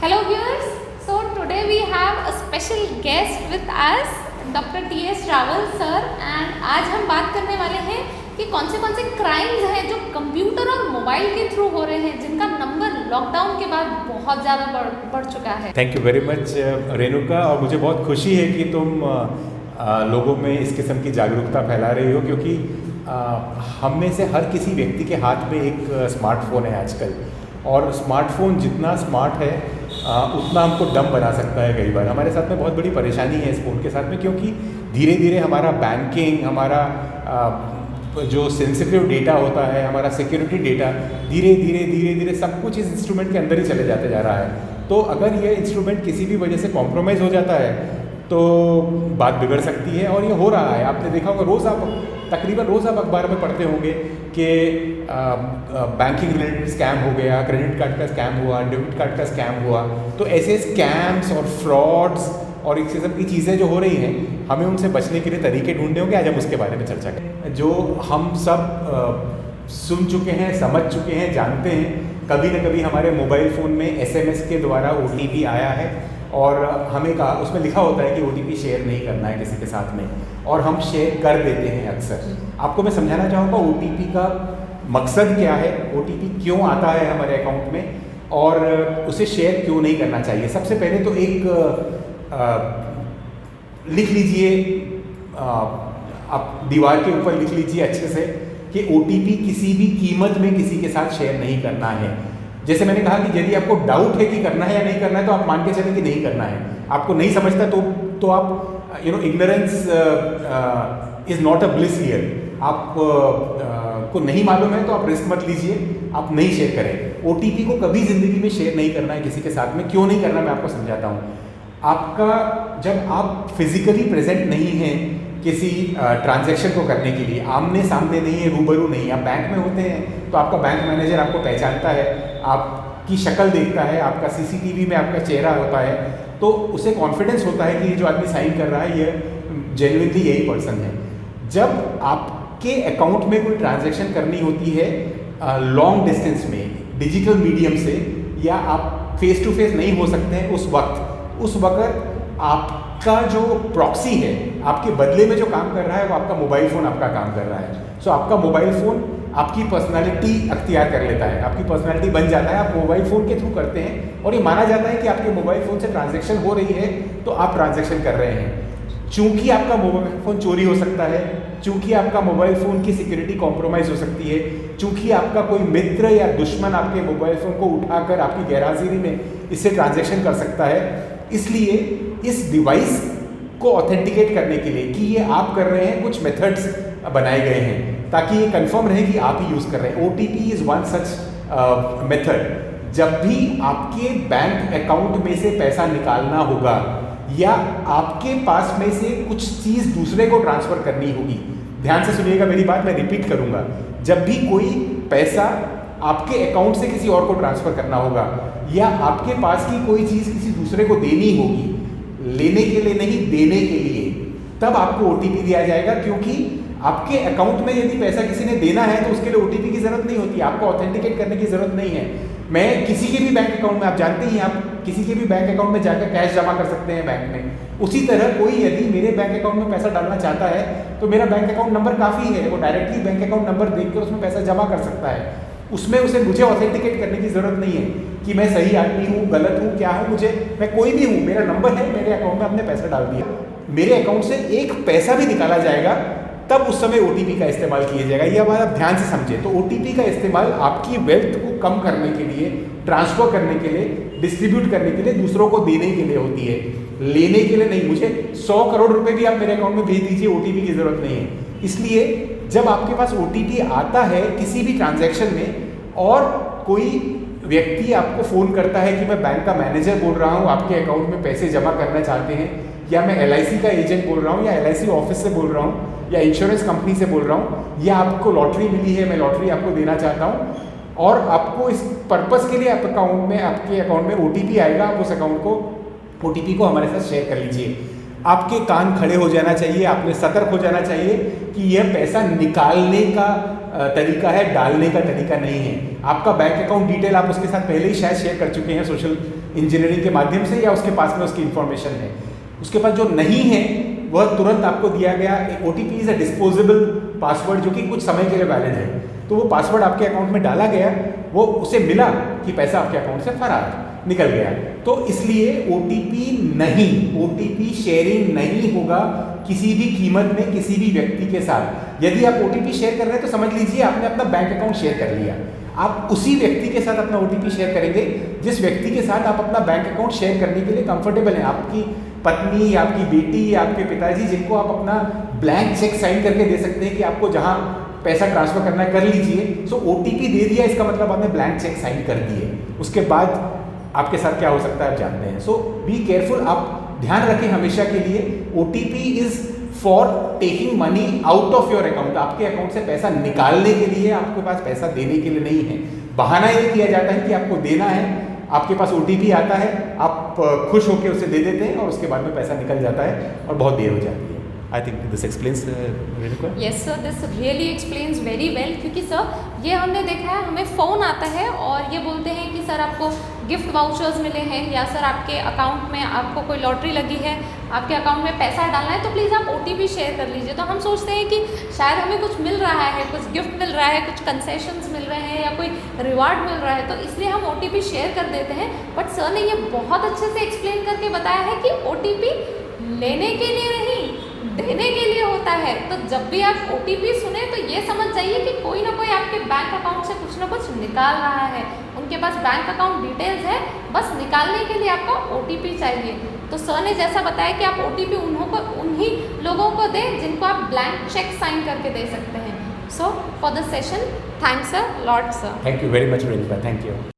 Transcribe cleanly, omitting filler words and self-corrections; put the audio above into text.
Hello viewers, so today we have a special guest with us, Dr. T.S. Rawal sir and आज हम बात करने वाले हैं कि कौन से क्राइम्स हैं जो कंप्यूटर और मोबाइल के थ्रू हो रहे हैं, जिनका नंबर लॉकडाउन के बाद बहुत ज़्यादा बढ़ चुका है। Thank you very much Renuka, और मुझे बहुत खुशी है कि तुम लोगों में इस किस्म की जागरूकता फैला रही हो, क्योंकि हम में से हर किसी व्यक्ति के हाथ में एक स्मार्टफोन है आजकल, और स्मार्टफोन जितना स्मार्ट है उतना हमको डम बना सकता है। कई बार हमारे साथ में बहुत बड़ी परेशानी है इस फ़ोन के साथ में, क्योंकि धीरे धीरे हमारा बैंकिंग, हमारा जो सेंसिटिव डेटा होता है, हमारा सिक्योरिटी डेटा धीरे धीरे सब कुछ इस इंस्ट्रूमेंट के अंदर ही चले जाते जा रहा है। तो अगर ये इंस्ट्रूमेंट किसी भी वजह से कॉम्प्रोमाइज़ हो जाता है तो बात बिगड़ सकती है, और ये हो रहा है। आपने देखा होगा तकरीबन रोज़ आप अखबार में पढ़ते होंगे कि बैंकिंग रिलेटेड स्कैम हो गया, क्रेडिट कार्ड का स्कैम हुआ, डेबिट कार्ड का स्कैम हुआ। तो ऐसे स्कैम्स और फ्रॉड्स और इस किस्म की चीज़ें जो हो रही हैं, हमें उनसे बचने के लिए तरीके ढूंढने होंगे। आज हम उसके बारे में चर्चा करें, जो हम सब सुन चुके हैं, समझ चुके हैं, जानते हैं। कभी न कभी हमारे मोबाइल फ़ोन में SMS के द्वारा OTP आया है, और हमें कहा, उसमें लिखा होता है कि OTP शेयर नहीं करना है किसी के साथ में, और हम शेयर कर देते हैं अक्सर। आपको मैं समझाना चाहूँगा OTP का मकसद क्या है, OTP क्यों आता है हमारे अकाउंट में, और उसे शेयर क्यों नहीं करना चाहिए। सबसे पहले तो एक लिख लीजिए, आप दीवार के ऊपर लिख लीजिए अच्छे से कि OTP किसी भी कीमत में किसी के साथ शेयर नहीं करना है। जैसे मैंने कहा कि यदि आपको डाउट है कि करना है या नहीं करना है, तो आप मान के चलें कि नहीं करना है। आपको नहीं समझता तो आप ignorance is not a bliss here. आप को नहीं मालूम है तो आप रिस्क मत लीजिए, आप नहीं शेयर करें। OTP को कभी ज़िंदगी में शेयर नहीं करना है किसी के साथ में। क्यों नहीं करना, मैं आपको समझाता हूँ। आपका जब आप फिजिकली प्रेजेंट नहीं हैं किसी ट्रांजैक्शन को करने के लिए, आमने सामने नहीं है, रूबरू नहीं है, आप बैंक में होते हैं तो आपका बैंक मैनेजर आपको पहचानता है, आपकी शक्ल देखता है, आपका CCTV में आपका चेहरा होता है, तो उसे कॉन्फिडेंस होता है कि ये जो आदमी साइन कर रहा है ये जेन्युइनली यही पर्सन है। जब आपके अकाउंट में कोई ट्रांजैक्शन करनी होती है लॉन्ग डिस्टेंस में, डिजिटल मीडियम से, या आप फेस टू फेस नहीं हो सकते हैं उस वक्त आपका जो प्रॉक्सी है, आपके बदले में जो काम कर रहा है, वो आपका मोबाइल फ़ोन आपका काम कर रहा है। सो आपका मोबाइल फ़ोन आपकी पर्सनालिटी अख्तियार कर लेता है, आपकी पर्सनालिटी बन जाता है। आप मोबाइल फ़ोन के थ्रू करते हैं, और ये माना जाता है कि आपके मोबाइल फ़ोन से ट्रांजैक्शन हो रही है तो आप ट्रांजैक्शन कर रहे हैं। चूँकि आपका मोबाइल फ़ोन चोरी हो सकता है, चूँकि आपका मोबाइल फ़ोन की सिक्योरिटी कॉम्प्रोमाइज़ हो सकती है, चूँकि आपका कोई मित्र या दुश्मन आपके मोबाइल फ़ोन को उठाकर आपकी गैरहाजिरी में इससे ट्रांजैक्शन कर सकता है, इसलिए इस डिवाइस को ऑथेंटिकेट करने के लिए कि ये आप कर रहे हैं, कुछ मेथड्स बनाए गए हैं ताकि ये कंफर्म रहे कि आप ही यूज़ कर रहे हैं। OTP is one such method. जब भी आपके बैंक अकाउंट में से पैसा निकालना होगा, या आपके पास में से कुछ चीज़ दूसरे को ट्रांसफ़र करनी होगी, ध्यान से सुनिएगा मेरी बात, मैं रिपीट करूँगा। जब भी कोई पैसा आपके अकाउंट से किसी और को ट्रांसफ़र करना होगा, या आपके पास की कोई चीज़ किसी दूसरे को देनी होगी, लेने के लिए नहीं, देने के लिए, तब आपको OTP दिया जाएगा। क्योंकि आपके अकाउंट में यदि पैसा किसी ने देना है तो उसके लिए OTP की ज़रूरत नहीं होती, आपको ऑथेंटिकेट करने की ज़रूरत नहीं है। मैं किसी के भी बैंक अकाउंट में, आप जानते ही, आप किसी के भी बैंक अकाउंट में जाकर कैश जमा कर सकते हैं बैंक में। उसी तरह कोई यदि मेरे बैंक अकाउंट में पैसा डालना चाहता है तो मेरा बैंक अकाउंट नंबर काफ़ी है, वो डायरेक्टली बैंक अकाउंट नंबर देखकर उसमें पैसा जमा कर सकता है। उसमें उसे मुझे ऑथेंटिकेट करने की ज़रूरत नहीं है कि मैं सही आदमी हूँ, गलत हूँ, क्या हूँ, मैं कोई भी हूँ, मेरा नंबर है, मेरे अकाउंट में आपने पैसा डाल दिया, मेरे अकाउंट से एक पैसा भी निकाला जाएगा तब उस समय OTP का इस्तेमाल किया जाएगा। ये बात आप ध्यान से समझें। तो OTP का इस्तेमाल आपकी वेल्थ को कम करने के लिए, ट्रांसफ़र करने के लिए, डिस्ट्रीब्यूट करने के लिए, दूसरों को देने के लिए होती है, लेने के लिए नहीं। मुझे 100 करोड़ रुपए भी आप मेरे अकाउंट में भेज दीजिए, OTP की ज़रूरत नहीं है। इसलिए जब आपके पास OTP आता है किसी भी ट्रांजैक्शन में, और कोई व्यक्ति आपको फ़ोन करता है कि मैं बैंक का मैनेजर बोल रहा हूँ, आपके अकाउंट में पैसे जमा करना चाहते हैं, या मैं LIC का एजेंट बोल रहा हूँ, या LIC ऑफिस से बोल रहा हूँ, या इंश्योरेंस कंपनी से बोल रहा हूँ, या आपको लॉटरी मिली है, मैं लॉटरी आपको देना चाहता हूँ, और आपको इस पर्पज़ के लिए आपके अकाउंट में OTP आएगा, आप उस अकाउंट को, OTP को हमारे साथ शेयर कर लीजिए। आपके कान खड़े हो जाना चाहिए, आपने सतर्क हो जाना चाहिए कि यह पैसा निकालने का तरीका है, डालने का तरीका नहीं है। आपका बैंक अकाउंट डिटेल आप उसके साथ पहले ही शायद शेयर कर चुके हैं सोशल इंजीनियरिंग के माध्यम से, या उसके पास में उसकी इंफॉर्मेशन है। उसके पास जो नहीं है वह तुरंत आपको दिया गया OTP is a disposable password, जो कि कुछ समय के लिए वैलिड है। तो वो पासवर्ड आपके अकाउंट में डाला गया, वो उसे मिला कि पैसा आपके अकाउंट से फरार निकल गया। तो इसलिए OTP शेयरिंग नहीं होगा किसी भी कीमत में किसी भी व्यक्ति के साथ। यदि आप OTP शेयर कर रहे हैं तो समझ लीजिए आपने अपना बैंक अकाउंट शेयर कर लिया। आप उसी व्यक्ति के साथ अपना OTP शेयर करेंगे जिस व्यक्ति के साथ आप अपना बैंक अकाउंट शेयर करने के लिए कंफर्टेबल हैं। आपकी पत्नी, आपकी बेटी, आपके पिताजी, जिनको आप अपना ब्लैंक चेक साइन करके दे सकते हैं कि आपको जहां पैसा ट्रांसफर करना है कर लीजिए। सो OTP दे दिया, इसका मतलब आपने ब्लैंक चेक साइन कर दिए। उसके बाद आपके साथ क्या हो सकता है आप जानते हैं। सो बी केयरफुल, आप ध्यान रखें हमेशा के लिए OTP is for taking money out of your account. आपके अकाउंट से पैसा निकालने के लिए, आपके पास पैसा देने के लिए नहीं है। बहाना ये किया जाता है कि आपको देना है, आपके पास OTP आता है, आप खुश होकर उसे दे देते हैं और उसके बाद में पैसा निकल जाता है और बहुत देर हो जाती है। I think this explains. Yes sir, this really explains very well. क्योंकि सर ये हमने देखा है, हमें फ़ोन आता है और ये बोलते हैं कि सर आपको गिफ्ट वाउचर्स मिले हैं, या सर आपके अकाउंट में आपको कोई लॉटरी लगी है, आपके अकाउंट में पैसा डालना है, तो प्लीज़ आप OTP शेयर कर लीजिए। तो हम सोचते हैं कि शायद हमें कुछ मिल रहा है, कुछ गिफ्ट मिल रहा है, कुछ कंसेशंस मिल रहे हैं, या कोई रिवार्ड मिल रहा है, तो इसलिए हम OTP शेयर कर देते हैं। बट सर ने ये बहुत अच्छे से एक्सप्लेन करके बताया है कि OTP लेने के लिए नहीं, देने के लिए होता है। तो जब भी आप OTP सुने तो ये समझ जाइए कि कोई ना कोई आपके बैंक अकाउंट से कुछ ना कुछ निकाल रहा है, उनके पास बैंक अकाउंट डिटेल्स है, बस निकालने के लिए आपका OTP चाहिए। तो सर ने जैसा बताया कि आप OTP उन्हीं लोगों को दें जिनको आप ब्लैंक चेक साइन करके दे सकते हैं। So for the session, thanks sir, lot sir. Thank you very much Renuka, thank you.